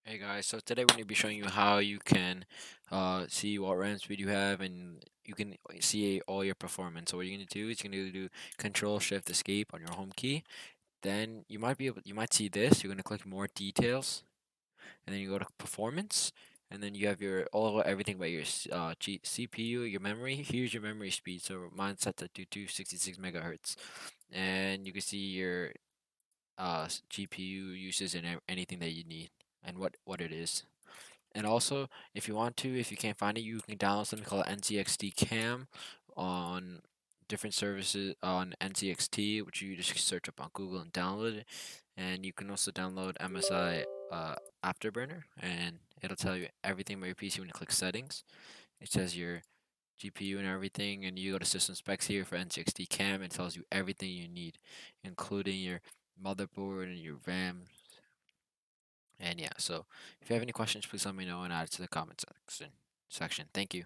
Hey guys, so today we're going to be showing you how you can see what RAM speed you have, and you can see all your performance. So what you're going to do is you're going to do Control Shift Escape on your home key. Then you might see this. You're going to click More Details, and then you go to Performance, and then you have your everything about your CPU, your memory. Here's your memory speed. So mine's set to 266 megahertz, and you can see your GPU uses and anything that you need and what it is. And also, if you want to, if you can't find it, you can download something called NCXT Cam on different services on NCXT, which you just search up on Google and download it. And you can also download MSI Afterburner, and it'll tell you everything about your PC when you click settings. It says your GPU and everything, and you go to system specs here for NCXT Cam. It tells you everything you need, including your motherboard and your RAM. And yeah, so if you have any questions, please let me know and add it to the comment section. Thank you.